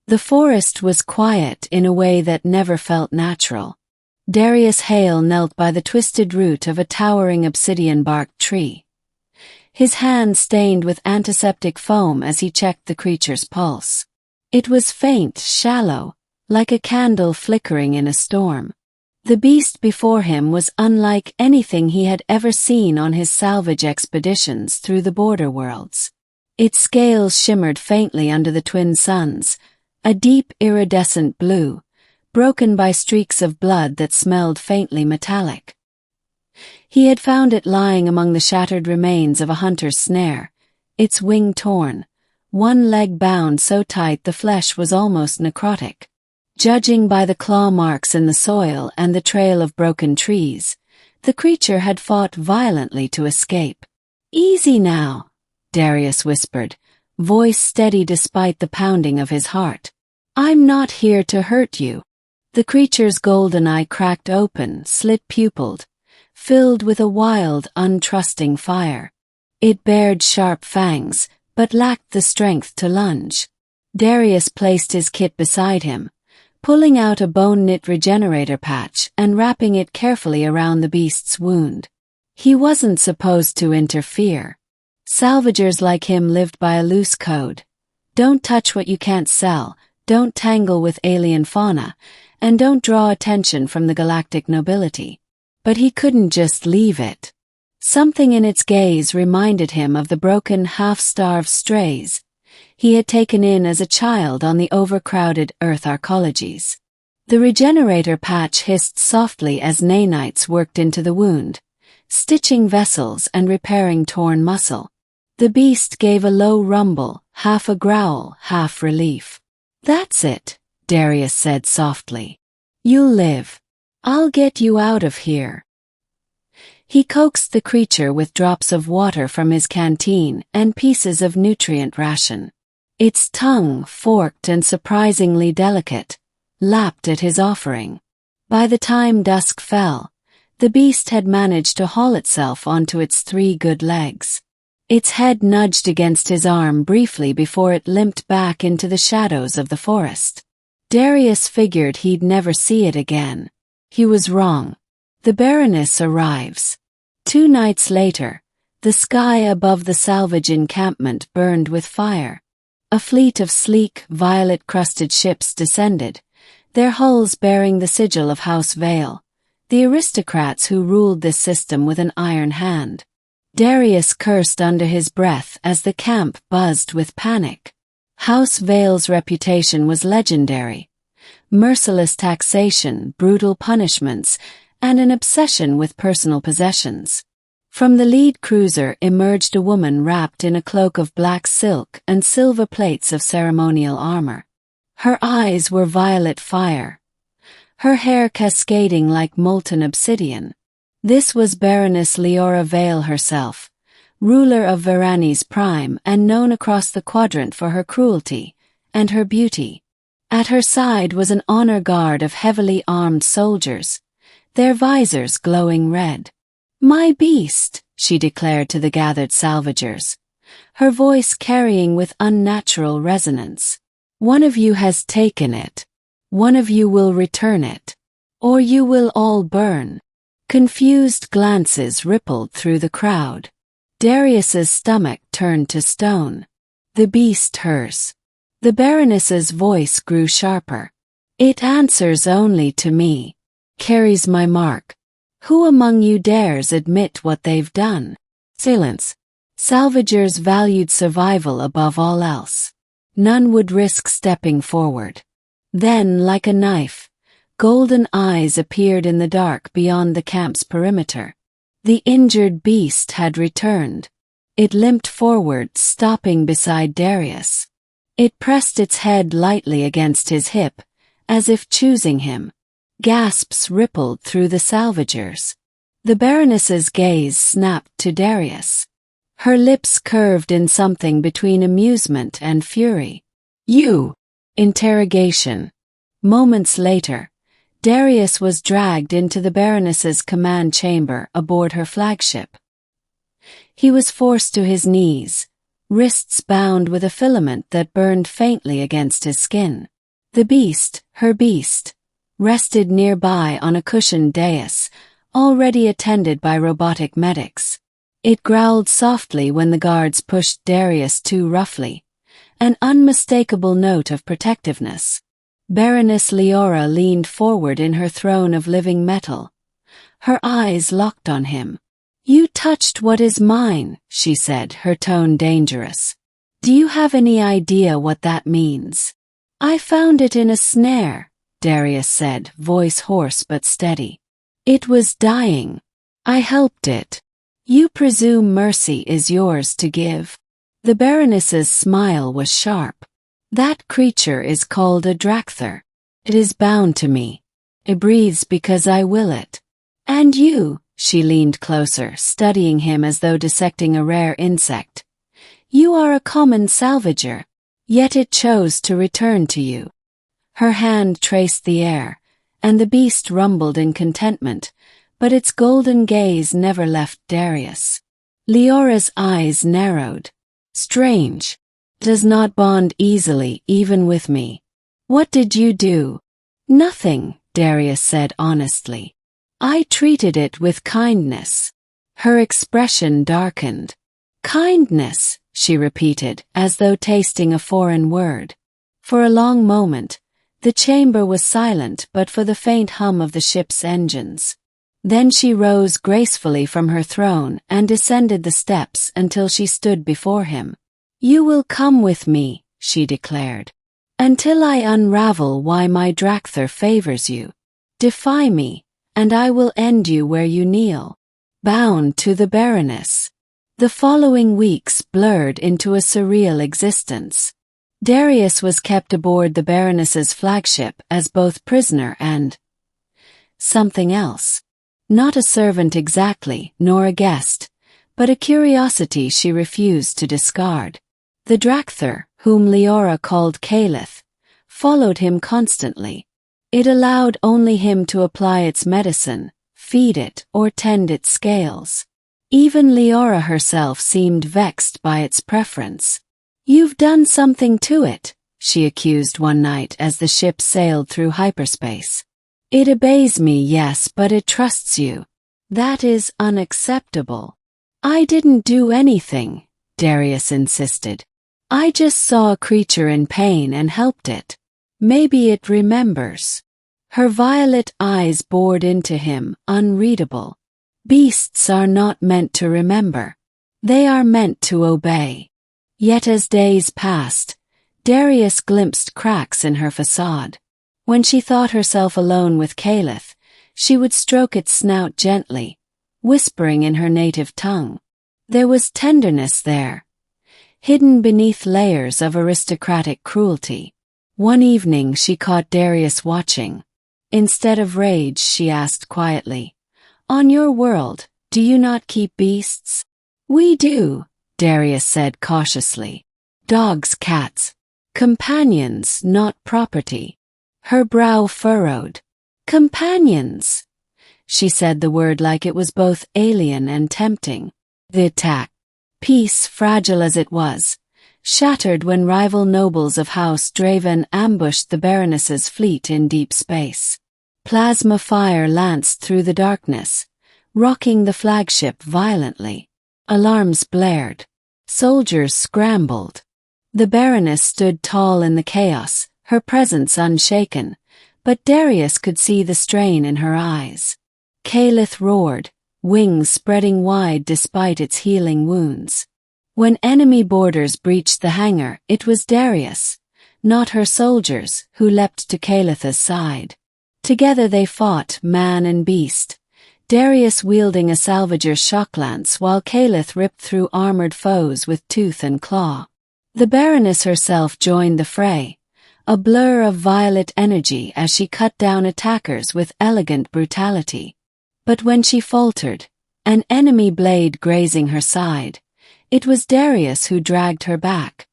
The forest was quiet in a way that never felt natural. Darius Hale knelt by the twisted root of a towering obsidian-barked tree. His hand stained with antiseptic foam as he checked the creature's pulse. It was faint, shallow, like a candle flickering in a storm. The beast before him was unlike anything he had ever seen on his salvage expeditions through the border worlds. Its scales shimmered faintly under the twin suns, a deep iridescent blue, broken by streaks of blood that smelled faintly metallic. He had found it lying among the shattered remains of a hunter's snare, its wing torn, one leg bound so tight the flesh was almost necrotic. Judging by the claw marks in the soil and the trail of broken trees, the creature had fought violently to escape. "Easy now," Darius whispered, voice steady despite the pounding of his heart. "I'm not here to hurt you." The creature's golden eye cracked open, slit-pupilled, filled with a wild, untrusting fire. It bared sharp fangs, but lacked the strength to lunge. Darius placed his kit beside him, pulling out a bone-knit regenerator patch and wrapping it carefully around the beast's wound. He wasn't supposed to interfere. Salvagers like him lived by a loose code. Don't touch what you can't sell, don't tangle with alien fauna, and don't draw attention from the galactic nobility. But he couldn't just leave it. Something in its gaze reminded him of the broken, half-starved strays he had taken in as a child on the overcrowded Earth arcologies. The regenerator patch hissed softly as nanites worked into the wound, stitching vessels and repairing torn muscle. The beast gave a low rumble, half a growl, half relief. "That's it," Darius said softly. "You'll live. I'll get you out of here." He coaxed the creature with drops of water from his canteen and pieces of nutrient ration. Its tongue, forked and surprisingly delicate, lapped at his offering. By the time dusk fell, the beast had managed to haul itself onto its 3 good legs. Its head nudged against his arm briefly before it limped back into the shadows of the forest. Darius figured he'd never see it again. He was wrong. The Baroness arrives. 2 nights later, the sky above the salvage encampment burned with fire. A fleet of sleek, violet-crusted ships descended, their hulls bearing the sigil of House Vale, the aristocrats who ruled this system with an iron hand. Darius cursed under his breath as the camp buzzed with panic. House Vale's reputation was legendary. Merciless taxation, brutal punishments, and an obsession with personal possessions. From the lead cruiser emerged a woman wrapped in a cloak of black silk and silver plates of ceremonial armor. Her eyes were violet fire, her hair cascading like molten obsidian. This was Baroness Leora Vale herself, ruler of Varani's prime and known across the quadrant for her cruelty and her beauty. At her side was an honor guard of heavily armed soldiers, their visors glowing red. "My beast," she declared to the gathered salvagers, her voice carrying with unnatural resonance. "One of you has taken it. One of you will return it. Or you will all burn." Confused glances rippled through the crowd. Darius's stomach turned to stone. The beast hers. The Baroness's voice grew sharper. "It answers only to me. Carries my mark. Who among you dares admit what they've done?" Silence. Salvagers valued survival above all else. None would risk stepping forward. Then, like a knife, golden eyes appeared in the dark beyond the camp's perimeter. The injured beast had returned. It limped forward, stopping beside Darius. It pressed its head lightly against his hip, as if choosing him. Gasps rippled through the salvagers. The Baroness's gaze snapped to Darius. Her lips curved in something between amusement and fury. "You!" Interrogation. Moments later, Darius was dragged into the Baroness's command chamber aboard her flagship. He was forced to his knees, wrists bound with a filament that burned faintly against his skin. The beast, her beast, rested nearby on a cushioned dais, already attended by robotic medics. It growled softly when the guards pushed Darius too roughly, an unmistakable note of protectiveness. Baroness Leora leaned forward in her throne of living metal, her eyes locked on him. "You touched what is mine," she said, her tone dangerous. "Do you have any idea what that means?" "I found it in a snare," Darius said, voice hoarse but steady. "It was dying. I helped it. You presume mercy is yours to give?" The Baroness's smile was sharp. "That creature is called a Dracther. It is bound to me. It breathes because I will it. And you," she leaned closer, studying him as though dissecting a rare insect. "You are a common salvager, yet it chose to return to you." Her hand traced the air, and the beast rumbled in contentment, but its golden gaze never left Darius. Leora's eyes narrowed. "Strange. Does not bond easily, even with me. What did you do?" "Nothing," Darius said honestly. "I treated it with kindness." Her expression darkened. "Kindness," she repeated, as though tasting a foreign word. For a long moment, the chamber was silent but for the faint hum of the ship's engines. Then she rose gracefully from her throne and descended the steps until she stood before him. "You will come with me," she declared, "until I unravel why my Dracther favors you. Defy me, and I will end you where you kneel, bound to the Baroness." The following weeks blurred into a surreal existence. Darius was kept aboard the Baroness's flagship as both prisoner and something else. Not a servant exactly, nor a guest, but a curiosity she refused to discard. The Dracther, whom Leora called Caliph, followed him constantly. It allowed only him to apply its medicine, feed it, or tend its scales. Even Leora herself seemed vexed by its preference. "You've done something to it," she accused one night as the ship sailed through hyperspace. "It obeys me, yes, but it trusts you. That is unacceptable." "I didn't do anything," Darius insisted. "I just saw a creature in pain and helped it. Maybe it remembers." Her violet eyes bored into him, unreadable. Beasts are not meant to remember. They are meant to obey. Yet as days passed, Darius glimpsed cracks in her facade. When she thought herself alone with Caliph, she would stroke its snout gently, whispering in her native tongue. There was tenderness there, hidden beneath layers of aristocratic cruelty. One evening she caught Darius watching. Instead of rage, she asked quietly, "On your world, do you not keep beasts?" "We do," Darius said cautiously. "Dogs, cats. Companions, not property." Her brow furrowed. "Companions." She said the word like it was both alien and tempting. The attack, peace fragile as it was, shattered when rival nobles of House Draven ambushed the Baroness's fleet in deep space. Plasma fire lanced through the darkness, rocking the flagship violently. Alarms blared. Soldiers scrambled. The Baroness stood tall in the chaos, her presence unshaken, but Darius could see the strain in her eyes. Caliph roared, wings spreading wide despite its healing wounds. When enemy boarders breached the hangar, it was Darius, not her soldiers, who leapt to Caliph's side. Together they fought, man and beast, Darius wielding a salvager's shock lance while Caliph ripped through armored foes with tooth and claw. The Baroness herself joined the fray, a blur of violet energy as she cut down attackers with elegant brutality. But when she faltered, an enemy blade grazing her side, it was Darius who dragged her back.